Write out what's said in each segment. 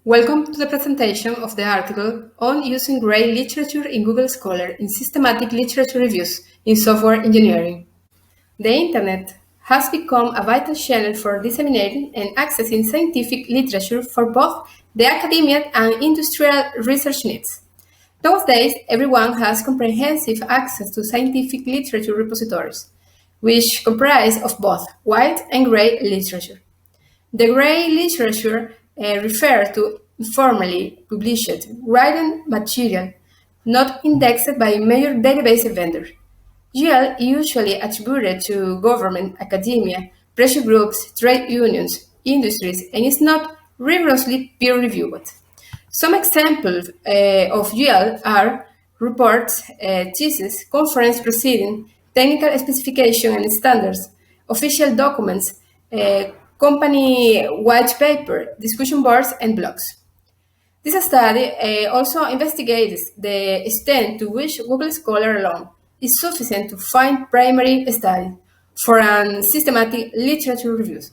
Welcome to the presentation of the article on using grey literature in Google Scholar in systematic literature reviews in software engineering. The Internet has become a vital channel for disseminating and accessing scientific literature for both the academic and industrial research needs. Nowadays, everyone has comprehensive access to scientific literature repositories, which comprise of both white and grey literature. The grey literature refers to informally published written material not indexed by major database vendors. GL usually attributed to government, academia, pressure groups, trade unions, industries, and is not rigorously peer-reviewed. Some examples of GL are reports, theses, conference proceedings, technical specification and standards, official documents, company white paper, discussion boards, and blogs. This study also investigates the extent to which Google Scholar alone is sufficient to find primary study for systematic literature reviews.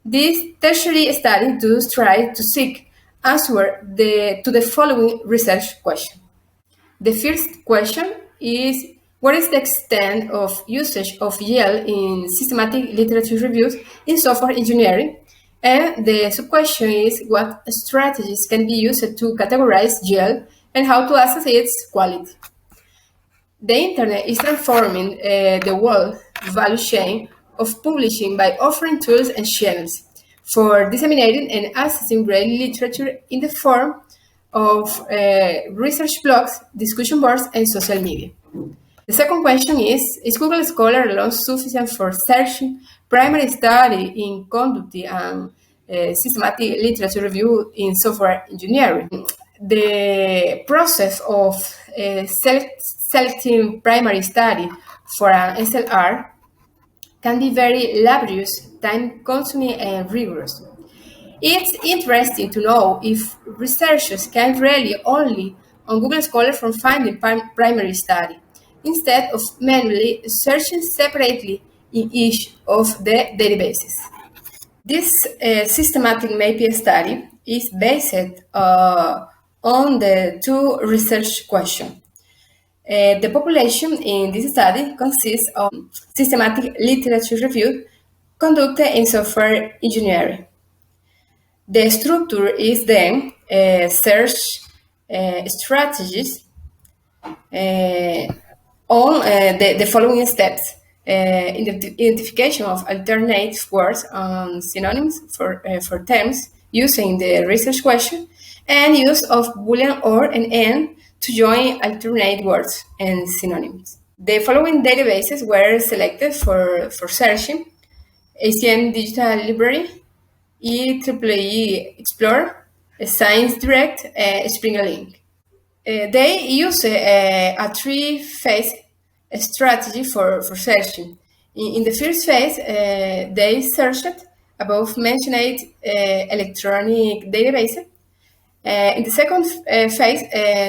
This tertiary study does try to seek answer to the following research question. The first question is, what is the extent of usage of YEL in systematic literature reviews in software engineering? And the sub-question is, what strategies can be used to categorize YEL and how to assess its quality? The Internet is transforming the world value chain of publishing by offering tools and channels for disseminating and accessing grey literature in the form of research blogs, discussion boards, and social media. The second question is Google Scholar alone sufficient for searching primary study in conducting and systematic literature review in software engineering? The process of selecting primary study for an SLR can be very laborious, time-consuming, and rigorous. It's interesting to know if researchers can rely only on Google Scholar for finding primary study, instead of manually searching separately in each of the databases. This systematic MAPI study is based on the two research questions. The population in this study consists of systematic literature review conducted in software engineering. The structure is then search strategies on the following steps: identification of alternate words and synonyms for terms using the research question, and use of Boolean or and and to join alternate words and synonyms. The following databases were selected for searching: ACM Digital Library, IEEE Explorer, Science Direct, Spring Link. They use a three-phase strategy for searching. In the first phase, they searched above mentioned electronic databases. In the second phase,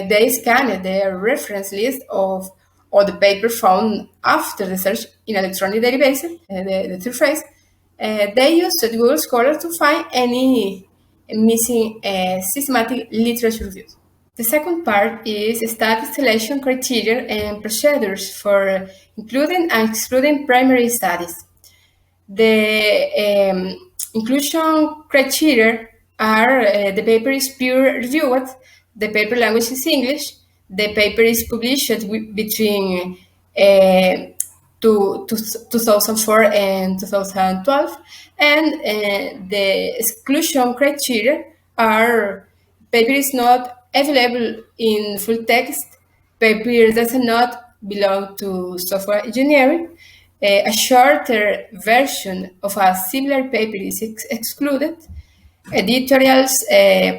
they scanned the reference list of all the papers found after the search in electronic databases. The third phase, they used Google Scholar to find any missing systematic literature reviews. The second part is study selection criteria and procedures for including and excluding primary studies. The inclusion criteria are the paper is peer-reviewed, the paper language is English, the paper is published between 2004 and 2012, and the exclusion criteria are paper is not available in full text, paper does not belong to software engineering, a shorter version of a similar paper is excluded, editorials,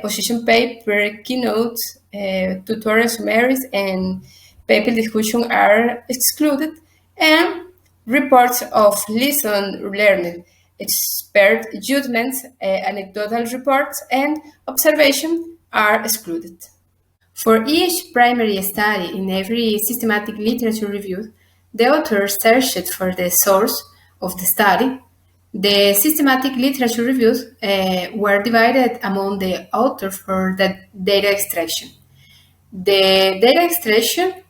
position paper, keynotes, tutorial summaries, and paper discussion are excluded, and reports of lesson learned, expert judgments, anecdotal reports, and observation are excluded. For each primary study in every systematic literature review, the author searched for the source of the study, The systematic literature reviews were divided among the authors for the data extraction. The data extraction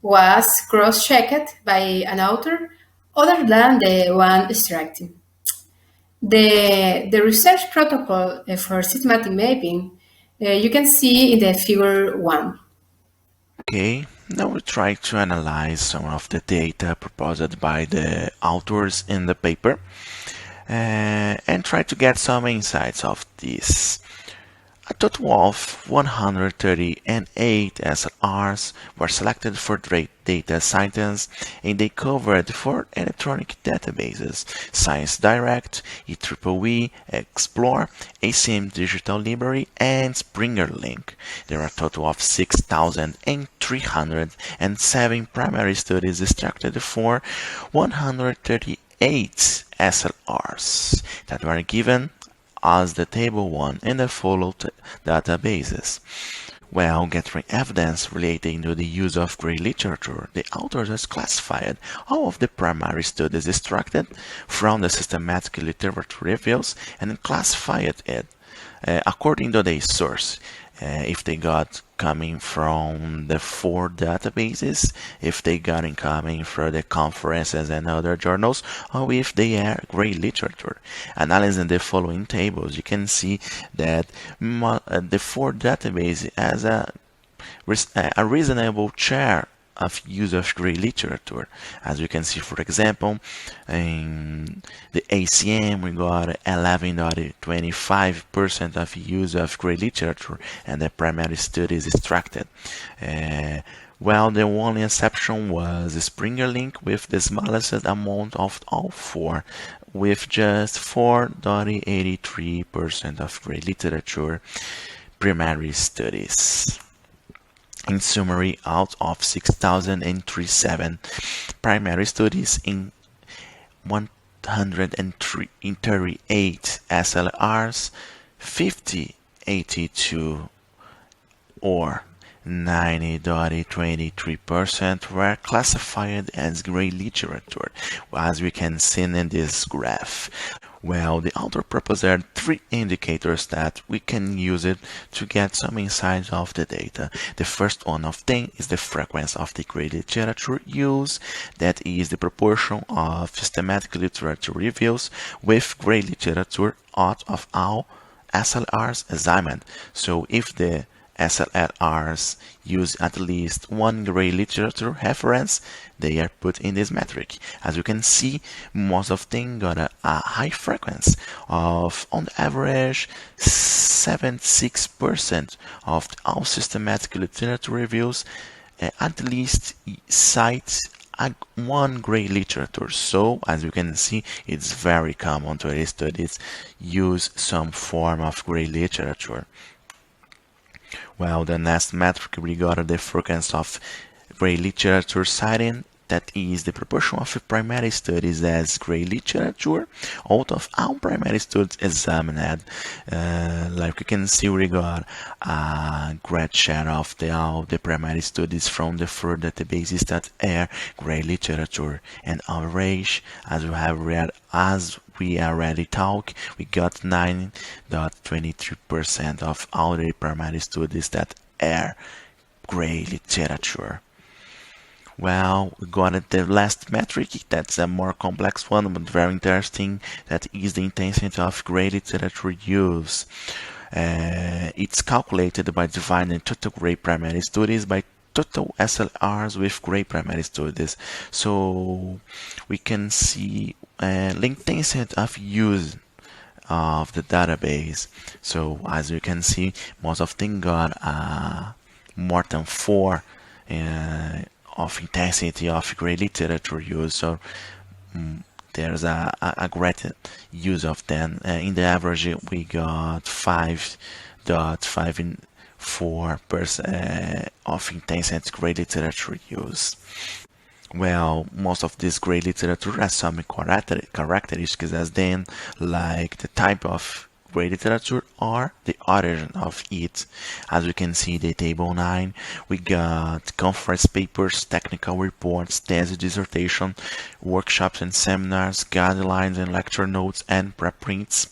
was cross-checked by an author other than the one extracting. The research protocol for systematic mapping you can see in the figure 1. Okay, now we try to analyze some of the data proposed by the authors in the paper and try to get some insights of this. A total of 138 SLRs were selected for data science, and they covered 4 electronic databases: Science Direct, IEEE, Explore, ACM Digital Library, and Springer Link. There are a total of 6,307 primary studies extracted for 138 SLRs that were given as the table 1 in the follow databases. While gathering evidence relating to the use of gray literature, the authors has classified all of the primary studies extracted from the systematic literature reviews and classified it according to their source. If they got coming from the 4 databases, if they got in coming from the conferences and other journals, or if they are gray literature. Analyzing the following tables, you can see that the 4 databases has a reasonable share of use of gray literature. As you can see, for example, in the ACM we got 11.25% of use of gray literature and the primary studies extracted. Well, the only exception was Springer Link with the smallest amount of all 4, with just 4.83% of gray literature primary studies. In summary, out of 6,037 primary studies in 138 SLRs, 82 or 90.23% were classified as gray literature, as we can see in this graph. Well, the author proposed 3 indicators that we can use it to get some insights of the data. The first one of them is the frequency of the gray literature use, that is the proportion of systematic literature reviews with gray literature out of all SLRs assignment. So if the SLRs use at least 1 gray literature reference, they are put in this metric. As you can see, most of them got a high frequency of, on average, 76% of all systematic literature reviews at least cite 1 gray literature. So, as you can see, it's very common to studies use some form of gray literature. Well, the next metric regarding the frequency of gray literature citing, that is the proportion of primary studies as gray literature out of all primary studies examined. Like you can see, we got a great share of all the primary studies from the 4 databases that are gray literature, and average, as we already talked, we got 9.23% of all the primary studies that are gray literature. Well, we got the last metric, that's a more complex one, but very interesting, that is the intensity of gray literature use. It's calculated by dividing total gray primary studies by total SLRs with gray primary studies. So we can see the intensity of use of the database. So as you can see, most of them got more than 4 of intensity of gray literature use. So there's a great use of them. In the average, we got 5.54% of intensity gray literature use. Well, most of this gray literature has some characteristics as then, like the type of great literature or the origin of it. As we can see, the table 9, we got conference papers, technical reports, thesis dissertation, workshops and seminars, guidelines and lecture notes, and preprints.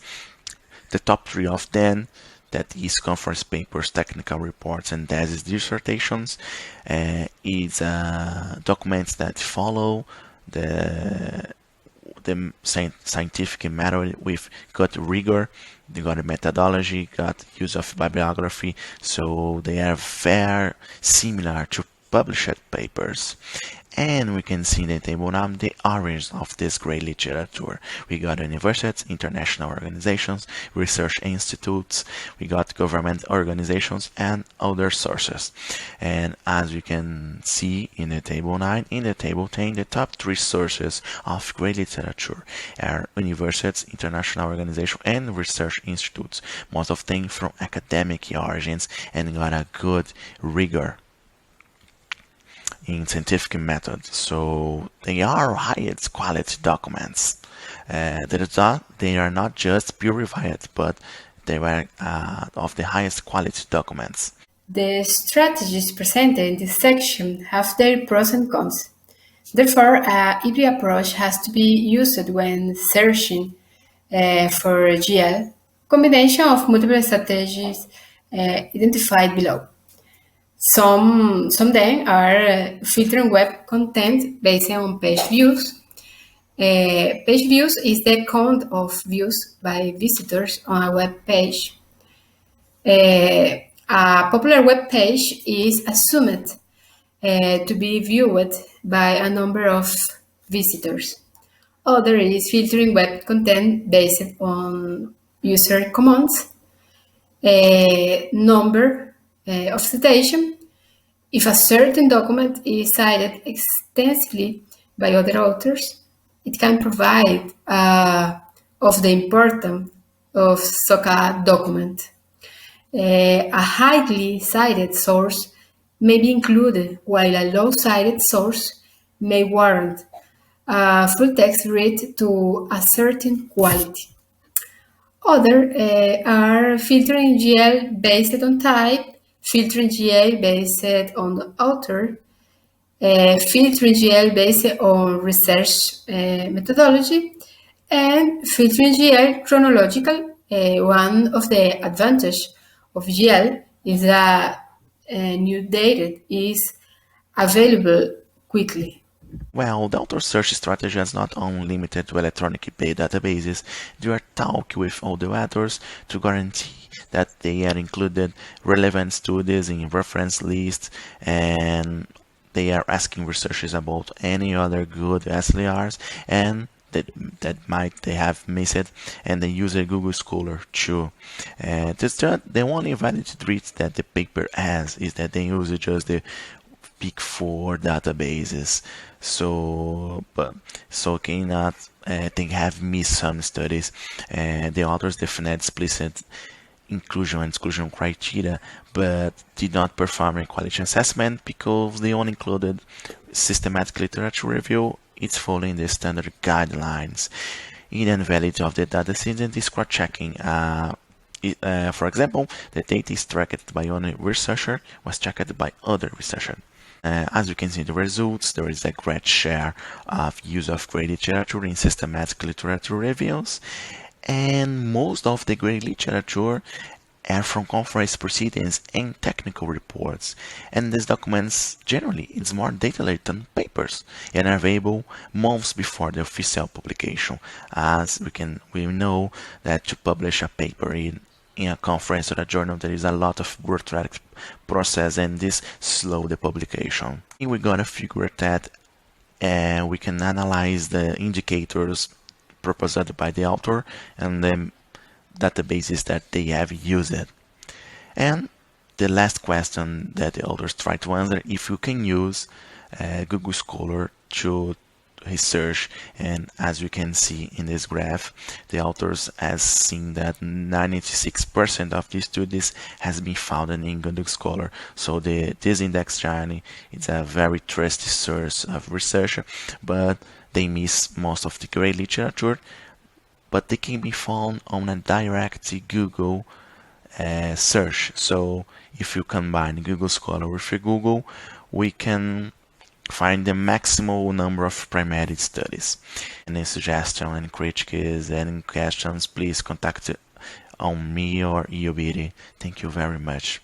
The top 3 of them, that is conference papers, technical reports, and thesis dissertations, is documents that follow the scientific method with good rigor. They got a methodology, got use of bibliography, so they are very similar to published papers. And we can see in the table now the origins of this great literature. We got universities, international organizations, research institutes, we got government organizations, and other sources. And as we can see in the table 9, in the table 10, the top 3 sources of great literature are universities, international organizations, and research institutes. Most of them from academic origins and got a good rigor in scientific method, so they are highest quality documents. They are not just peer reviewed, but they were of the highest quality documents. The strategies presented in this section have their pros and cons. Therefore, a hybrid approach has to be used when searching for GL, combination of multiple strategies identified below. Some then are filtering web content based on page views. Page views is the count of views by visitors on a web page. A popular web page is assumed to be viewed by a number of visitors. Other is filtering web content based on user commands, number of citation. If a certain document is cited extensively by other authors, it can provide of the importance of such a document. A highly cited source may be included, while a low-cited source may warrant a full text read to a certain quality. Other are filtering GL based on type, filtering GL based on the author, filtering GL based on research methodology, and filtering GL chronological. One of the advantages of GL is that new data is available quickly. Well, the author search strategy is not only limited to electronic databases. They are talking with all the authors to guarantee that they are included relevant studies in reference lists, and they are asking researchers about any other good SLRs and that might they have missed, and they use a Google Scholar too. The only valid treat that the paper has is that they use just the Big Four databases, so cannot they have missed some studies. The authors defined explicit inclusion and exclusion criteria, but did not perform a quality assessment because they only included systematic literature review. It's following the standard guidelines. Hidden validity of the data isn't cross-checking. For example, the data is tracked by one researcher was checked by other researchers. As you can see in the results, there is a great share of use of great literature in systematic literature reviews, and most of the great literature are from conference proceedings and technical reports, and these documents generally it's more detailed than papers and are available months before the official publication. As we know that to publish a paper in a conference or a journal, there is a lot of bureaucratic process, and this slow the publication. Here we got a figure that we can analyze the indicators proposed by the author and the databases that they have used. And the last question that the authors try to answer, if you can use Google Scholar to research, and as we can see in this graph, the authors has seen that 96% of these studies has been found in Google Scholar. So this index journey is a very trusted source of research, but they miss most of the great literature but they can be found on a direct Google search. So if you combine Google Scholar with Google, we can find the maximal number of primary studies. Any suggestion, any critiques, any questions, please contact on me or Iobiri. Thank you very much.